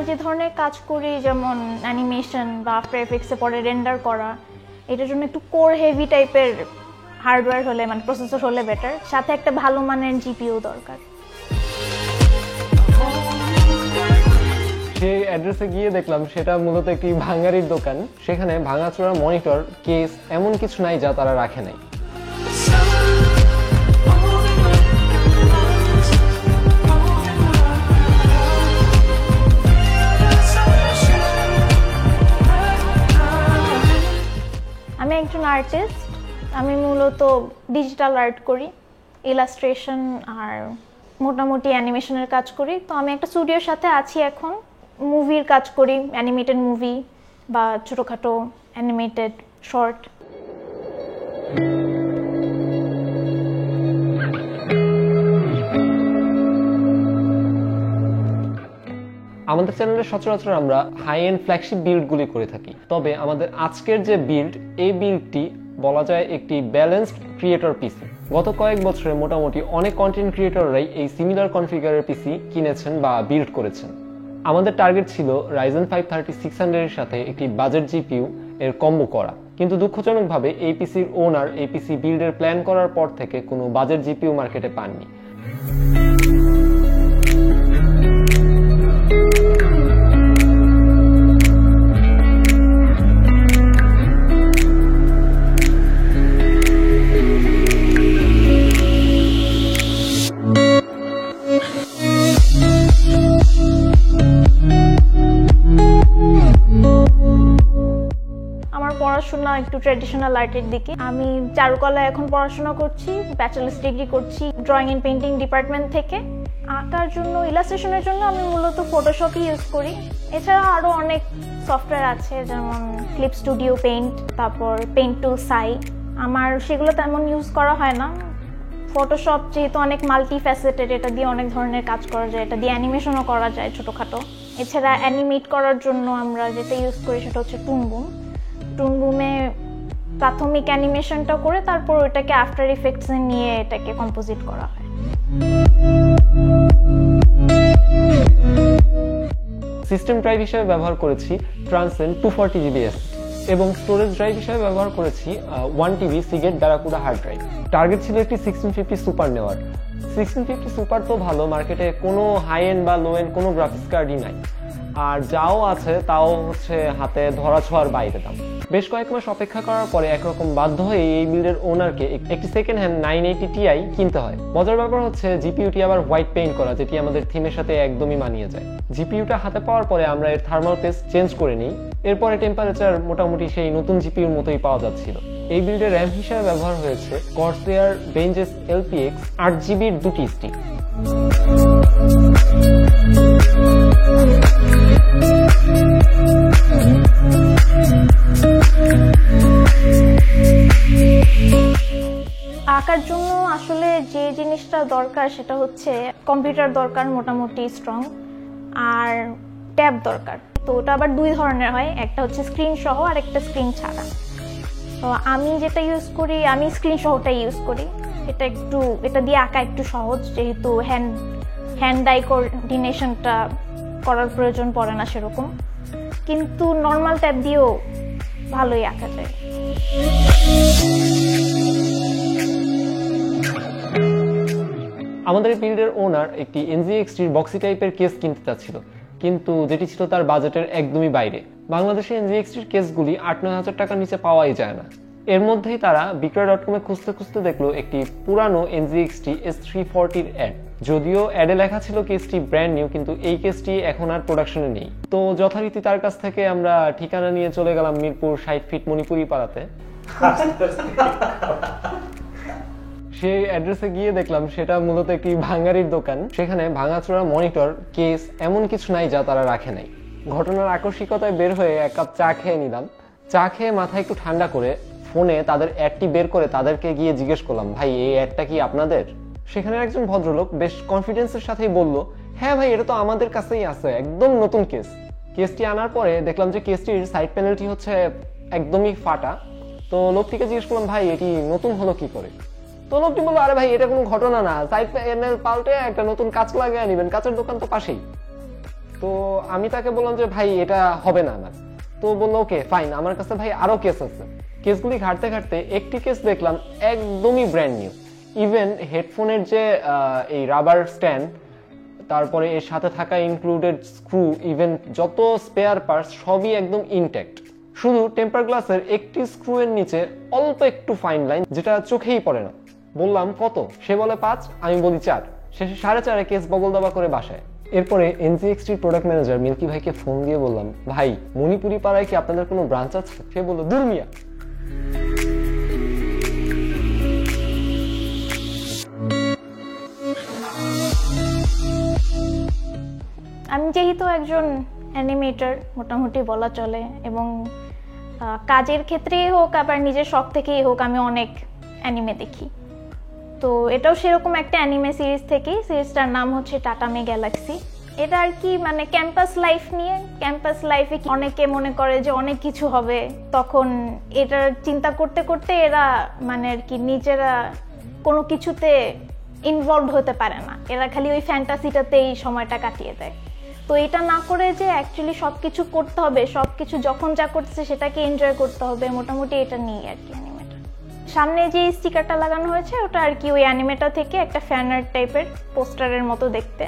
যে ধরনের কাজ করি, যেমন অ্যানিমেশন বা আফটার এফেক্টসে পরে রেন্ডার করা, এটার জন্য একটু কোর হেভি টাইপের হার্ডওয়্যার হলে, মানে প্রসেসর হলে বেটার, সাথে একটা ভালো মানের জিপিইউ দরকার। সেই অ্যাড্রেসে গিয়ে দেখলাম সেটা মূলত একটি ভাঙারির দোকান। সেখানে ভাঙাচোরা মনিটর, কেস এমন কিছু নাই যা তারা রাখে নাই। আমি একজন আর্টিস্ট। আমি মূলত ডিজিটাল আর্ট করি, ইলাস্ট্রেশন আর মোটামুটি অ্যানিমেশনের কাজ করি। তো আমি একটা স্টুডিওর সাথে আছি এখন, মুভির কাজ করি, অ্যানিমেটেড মুভি বা ছোটোখাটো অ্যানিমেটেড শর্ট। আমাদের চ্যানেলে সচরাচর আমরা হাই এন্ড ফ্ল্যাগশিপ বিল্ডগুলি করে থাকি, তবে আমাদের আজকের যে বিল্ড, এই বিল্ডটি বলা যায় একটি ব্যালেন্সড ক্রিয়েটর পিসি। গত কয়েক বছরে মোটামুটি অনেক কন্টেন্ট ক্রিয়েটররাই এই সিমিলার কনফিগারের পিসি কিনেছেন বা বিল্ড করেছেন। আমাদের টার্গেট ছিল Ryzen 5 3600 এর সাথে একটি বাজেট জিপিইউ এর কম্বো করা, কিন্তু দুঃখজনকভাবে এই পিসির ওনার এই পিসি বিল্ডের প্ল্যান করার পর থেকে কোনো বাজেট জিপিইউ মার্কেটে পাননি। পড়াশোনা একটু ট্র্যাডিশনাল আর্টের দিকে। আমি চারুকলায় এখন পড়াশোনা করছি, ব্যাচেলার্স ডিগ্রি করছি ড্রয়িং এন্ড পেইন্টিং ডিপার্টমেন্ট থেকে। আঁকার জন্য, ইলাস্ট্রেশনের জন্য আমি মূলত ফটোশপই ইউজ করি। এছাড়া আরও অনেক সফটওয়্যার আছে, যেমন ক্লিপ স্টুডিও পেইন্ট, তারপর পেইন্ট টুল সাই। আমার সেগুলো তেমন ইউজ করা হয় না। ফটোশপ যেহেতু অনেক মাল্টি ফ্যাসেটেড, এটা দিয়ে অনেক ধরনের কাজ করা যায়, এটা দিয়ে অ্যানিমেশনও করা যায় ছোটোখাটো। এছাড়া অ্যানিমেট করার জন্য আমরা যেটা ইউজ করি সেটা হচ্ছে টুনবুম। টুনবুমে প্রাথমিক অ্যানিমেশনটা করে তারপর ওটাকে আফটার ইফেক্টসে নিয়ে এটাকে কম্পোজিট করা হয়। সিস্টেম ড্রাইভ হিসেবে ব্যবহার করেছি Transcend 240GB এবং স্টোরেজ ড্রাইভ হিসেবে ব্যবহার করেছি 1TB Seagate Barracuda hard drive. Target ছিল একটি 1650 সুপার নেওয়ার। 1650 সুপার তো ভালো, মার্কেটে কোনো হাই এন্ড বা লো এন্ড কোনো গ্রাফিক্স কার্ডই নাই, আর যাও আছে তাও হচ্ছে হাতে ধরা ছোঁয়ার বাইরে দাম। বেশ কয়েক মাস অপেক্ষা করার পরে একরকম বাধ্য হয়ে এই বিল্ডের ওনারকে একটি সেকেন্ড হ্যান্ড 980 Ti কিনতে হয়। মজার ব্যাপার হচ্ছে জিপিইউটি আবার হোয়াইট পেইন্ট করা, যেটি আমাদের থিমের সাথে একদমই মানিয়ে যায়। জিপিইউটা হাতে পাওয়ার পরে আমরা এর থার্মাল পেস্ট চেঞ্জ করে নিই। এরপরে টেম্পারেচার মোটামুটি সেই নতুন জিপিইউর মতোই পাওয়া যাচ্ছিল। এই বিল্ডের র্যাম হিসেবে ব্যবহার হয়েছে Corsair Vengeance LPX 8GB'র দুটি স্টিক। আঁকার জন্য আসলে যে জিনিসটা দরকার সেটা হচ্ছে কম্পিউটার দরকার মোটামুটি স্ট্রং, আর ট্যাব দরকার। তো ওটা আবার দুই ধরনের হয়, একটা হচ্ছে স্ক্রিন সহ আর একটা স্ক্রিন ছাড়া। তো আমি যেটা ইউজ করি, আমি স্ক্রিন সহটা ইউজ করি। এটা দিয়ে আঁকা একটু সহজ, যেহেতু হ্যান্ড আই কোঅর্ডিনেশনটা করার প্রয়োজন পড়ে না সেরকম, কিন্তু নর্মাল ট্যাব দিয়েও ভালোই আঁকা যায়। আমাদের বিল্ডের ওনার একটি NZXT-র বক্সি টাইপের কেস কিনতে চাচ্ছিল, কিন্তু যেটি ছিল তার বাজেটের একদমই বাইরে। বাংলাদেশে NZXT-র কেসগুলি 8-9 হাজার টাকার নিচে পাওয়াই যায় না। এর মধ্যেই তারা বিক্রয়.com-এ খুঁজতে খুঁজতে দেখলো একটি পুরানো NZXT S340-র অ্যাড। যদিও অ্যাডে লেখা ছিল কেসটি ব্র্যান্ড নিউ, কিন্তু এই কেসটি এখন আর প্রোডাকশনে নেই। তো যথারীতি তার কাছ থেকে আমরা ঠিকানা নিয়ে চলে গেলাম মিরপুর 60 ফিট মণিপুরি পাড়াতে। সেই অ্যাড্রেসে গিয়ে দেখলাম সেটা মূলত একটি ভাঙারির দোকান। সেখানে ভাঙাচোরা মনিটর, কেস এমন কিছু নাই যা তারা রাখে নাই। ঘটনার আকস্মিকতায় বের হয়ে এক কাপ চা খেয়ে নিলাম। চা খেয়ে মাথা একটু ঠান্ডা করে ফোনে তাদের অ্যাডটি বের করে তাদেরকে গিয়ে জিজ্ঞেস করলাম, ভাই এই অ্যাডটা কি আপনাদের? সেখানে একজন ভদ্রলোক বেশ কনফিডেন্সের সাথেই বলল, হ্যাঁ ভাই, এটা তো আমাদের কাছেই আছে, একদম নতুন কেস। কেসটি আনার পরে দেখলাম যে কেসটির সাইড প্যানেলটি হচ্ছে একদমই ফাটা। তো লোকটিকে জিজ্ঞেস করলাম, ভাই এটি নতুন হলো কি করে? তো লোকটি বললো, আরে ভাই এটা কোনো ঘটনা না, সাইড প্যানেল পাল্টে একটা নতুন কাঁচ লাগিয়ে নেবেন, কাঁচের দোকান তো পাশেই। তো আমি তাকে বললাম যে ভাই এটা হবে না আমার। তো বললো ওকে ফাইন, আমার কাছে ভাই আরো কেস আছে। কেসগুলি ঘাটতে ঘাটতে একটি কেস দেখলাম একদমই ব্র্যান্ড নিউ। ইভেন হেডফোনের যে এই রাবার স্ট্যান্ড, তারপরে এর সাথে থাকা ইনক্লুডেড স্ক্রু, ইভেন যত স্পেয়ার পার্টস সবই একদম ইনট্যাক্ট। শুধু টেম্পার গ্লাসের একটি স্ক্রু এর নিচে অল্প একটু ফাইন লাইন, যেটা চোখেই পড়ে না। বললাম কত, সে বলে 5, আমি বলি 4। শেষে 4.5 কেস বগল দাবা করে বাসায়। এরপরে NZXT প্রোডাক্ট ম্যানেজার মিল্কি ভাইকে ফোন দিয়ে বললাম, ভাই মণিপুরি পাড়ায় কি আপনাদের কোনো ব্রাঞ্চ আছে? সে বলল, দূর মিয়া। আমি যেহেতু একজন অ্যানিমেটর মোটামুটি বলা চলে, এবং কাজের ক্ষেত্রেই হোক আবার নিজের শখ থেকেই হোক আমি অনেক অ্যানিমে দেখি। তো এটাও সেরকম একটা অ্যানিমে সিরিজ থেকেই। সিরিজটার নাম হচ্ছে টাটামে গ্যালাক্সি। এটা আর কি মানে ক্যাম্পাস লাইফ নিয়ে। ক্যাম্পাস লাইফে অনেকে মনে করে যে অনেক কিছু হবে, তখন এটার চিন্তা করতে করতে এরা মানে আর কি নিজেরা কোনো কিছুতে ইনভলভ হতে পারে না, এরা খালি ওই ফ্যান্টাসিটাতেই সময়টা কাটিয়ে দেয়। তো এটা না করে যে অ্যাকচুয়ালি সব কিছু করতে হবে, সব কিছু যখন যা করতেছে সেটাকে এনজয় করতে হবে, মোটামুটি এটা নিয়ে আর কি অ্যানিমেটা। সামনে যে স্টিকারটা লাগানো হয়েছে ওটা আর কি ওই অ্যানিমেটা থেকে একটা ফ্যান আর্ট টাইপের পোস্টারের মতো দেখতে।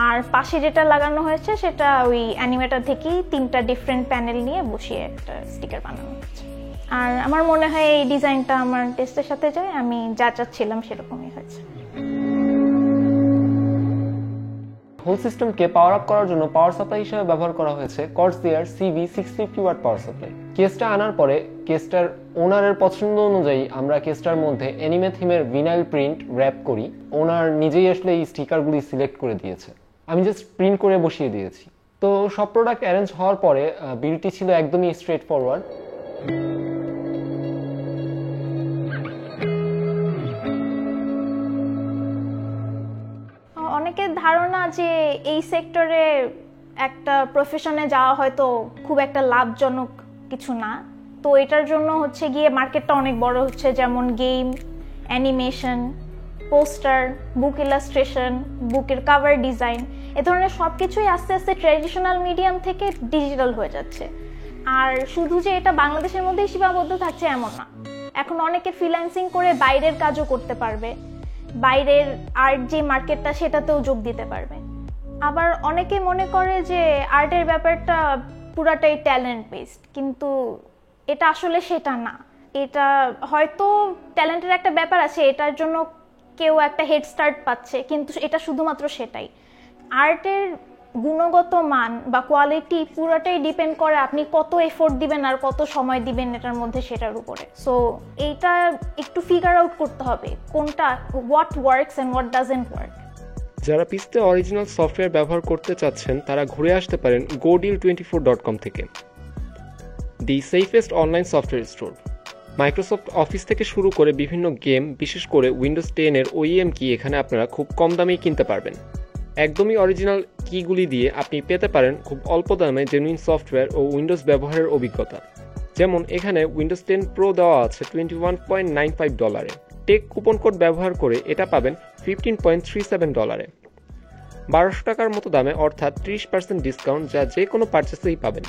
আর পাশে যেটা লাগানো হয়েছে সেটা ওই অ্যানিমেটা থেকেই 3টা ডিফারেন্ট প্যানেল নিয়ে বসিয়ে একটা স্টিকার বানানো হয়েছে। আর আমার মনে হয় এই ডিজাইনটা আমার টেস্টের সাথে যায়, আমি যা চাচ্ছিলাম সেরকমই হয়েছে। হোল সিস্টেমকে পাওয়ার আপ করার জন্য পাওয়ার সাপ্লাই হিসেবে ব্যবহার করা হয়েছে Corsair CV650 watt power supply. কেসটা আনার পরে কেসটার ওনারের পছন্দ অনুযায়ী আমরা কেসটার মধ্যে অ্যানিমে থিমের ভিনাইল প্রিন্ট র্যাপ করি। ওনার নিজেই আসলে এই স্টিকারগুলি সিলেক্ট করে দিয়েছে, আমি জাস্ট প্রিন্ট করে বসিয়ে দিয়েছি। তো সব প্রোডাক্ট অ্যারেঞ্জ হওয়ার পরে বিলটি ছিল একদমই স্ট্রেট ফরওয়ার্ড। অনেকের ধারণা যে এই সেক্টরে একটা প্রফেশনে যাওয়া হয়তো খুব একটা লাভজনক কিছু না। তো এটার জন্য হচ্ছে গিয়ে মার্কেটটা অনেক বড় হচ্ছে, যেমন গেম, অ্যানিমেশন, পোস্টার, বুক ইলাস্ট্রেশন, বুকের কাভার ডিজাইন, এ ধরনের সব কিছুই আস্তে আস্তে ট্র্যাডিশনাল মিডিয়াম থেকে ডিজিটাল হয়ে যাচ্ছে। আর শুধু যে এটা বাংলাদেশের মধ্যেই সীমাবদ্ধ থাকছে এমন না, এখন অনেকে ফ্রিল্যান্সিং করে বাইরের কাজও করতে পারবে, বাইরের আর্ট যে মার্কেটটা সেটাতেও যোগ দিতে পারবে। আবার অনেকে মনে করে যে আর্টের ব্যাপারটা পুরাটাই ট্যালেন্ট বেসড, কিন্তু এটা আসলে সেটা না। এটা হয়তো ট্যালেন্টের একটা ব্যাপার আছে, এটার জন্য কেউ একটা হেড স্টার্ট পাচ্ছে, কিন্তু এটা শুধুমাত্র সেটাই। আর্টের গুণগত মান বা কোয়ালিটি পুরোটাই ডিপেন্ড করে আপনি কত এফোর্ট দিবেন আর কত সময় দিবেন এটার মধ্যে, সেটার উপরে। সো এইটা একটু ফিগার আউট করতে হবে কোনটা, what works and what doesn't work. যারা পিসতে অরিজিনাল সফটওয়্যার ব্যবহার করতে চাচ্ছেন তারা ঘুরে আসতে পারেন godeal24.com থেকে, the safest online software store. Microsoft Office থেকে শুরু করে বিভিন্ন গেম, বিশেষ করে উইন্ডোজ 10 এর OEM কি এখানে আপনারা খুব কম দামেই কিনতে পারবেন। একদমই অরিজিনাল কিগুলি দিয়ে আপনি পেতে পারেন খুব অল্প দামে জেনুইন সফটওয়্যার ও উইন্ডোজ ব্যবহারের অভিজ্ঞতা। যেমন এখানে উইন্ডোজ 10 প্রো দেওয়া আছে $21.95, টেক কুপন কোড ব্যবহার করে এটা পাবেন $15.37, 1200 টাকার মতো দামে, অর্থাৎ 30% ডিসকাউন্ট, যা যে কোনো পারচেসেই পাবেন।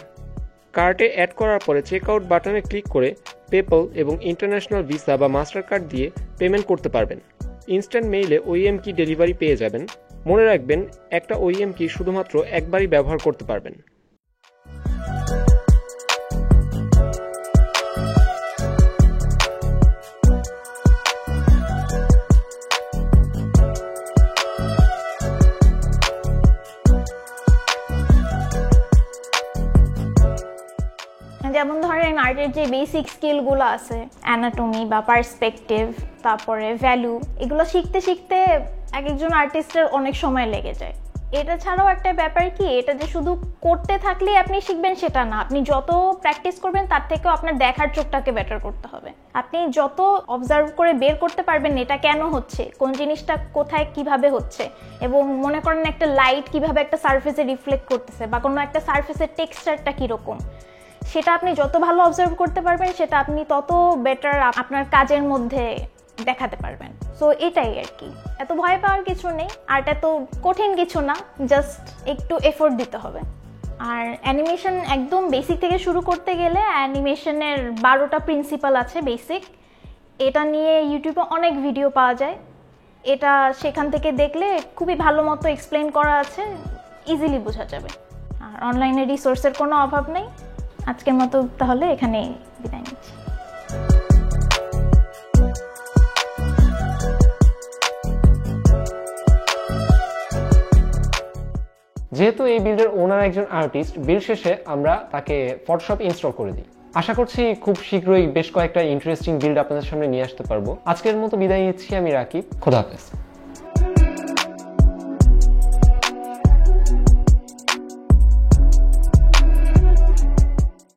কার্টে অ্যাড করার পরে চেক আউট বাটনে ক্লিক করে পেপল এবং ইন্টারন্যাশনাল ভিসা বা মাস্টার কার্ড দিয়ে পেমেন্ট করতে পারবেন। ইনস্ট্যান্ট মেইলে OEM কি ডেলিভারি পেয়ে যাবেন। মনে রাখবেন, একটা OEM কি শুধুমাত্র একবারই ব্যবহার করতে পারবেন। যেমন ধরেন আর্টের যে বেসিক স্কিলগুলো আছে, অ্যানাটমি বা পার্সপেক্টিভ, তারপরে ভ্যালু, এগুলো শিখতে শিখতে এক একজন আর্টিস্টের অনেক সময় লেগে যায়। এটা ছাড়াও একটা ব্যাপার কি, এটা যে শুধু করতে থাকলে আপনি শিখবেন সেটা না, আপনি যত প্র্যাকটিস করবেন তার থেকেও আপনার দেখার চোখটাকে বেটার করতে হবে। আপনি যত অবজার্ভ করে বের করতে পারবেন এটা কেন হচ্ছে, কোন জিনিসটা কোথায় কিভাবে হচ্ছে, এবং মনে করেন একটা লাইট কিভাবে একটা সারফেসে রিফ্লেক্ট করতেছে বা কোনো একটা সারফেসের টেক্সচারটা কীরকম, সেটা আপনি যত ভালো অবজার্ভ করতে পারবেন সেটা আপনি তত বেটার আপনার কাজের মধ্যে দেখাতে পারবেন। সো এটাই আর কি, এত ভয় পাওয়ার কিছু নেই, আর্ট এত কঠিন কিছু না, জাস্ট একটু এফোর্ট দিতে হবে। আর অ্যানিমেশন একদম বেসিক থেকে শুরু করতে গেলে অ্যানিমেশনের 12টা প্রিন্সিপাল আছে বেসিক। এটা নিয়ে ইউটিউবে অনেক ভিডিও পাওয়া যায়, এটা সেখান থেকে দেখলে খুবই ভালো মতো এক্সপ্লেন করা আছে, ইজিলি বোঝা যাবে। আর অনলাইনে রিসোর্সের কোনো অভাব নেই। আজকের মতো তাহলে এখানেই বিদায় নিচ্ছি। যেহেতু এই বিল্ডের ওনার একজন আর্টিস্ট, বিল্ড শেষে আমরা তাকে ফটোশপ ইনস্টল করে দিই। আশা করছি খুব শীঘ্রই বেশ কয়েকটা ইন্টারেস্টিং বিল্ড আপনাদের সামনে নিয়ে আসতে পারবো। আজকের মতো বিদায় নিচ্ছি আমি রাকিব। খোদা হাফেজ।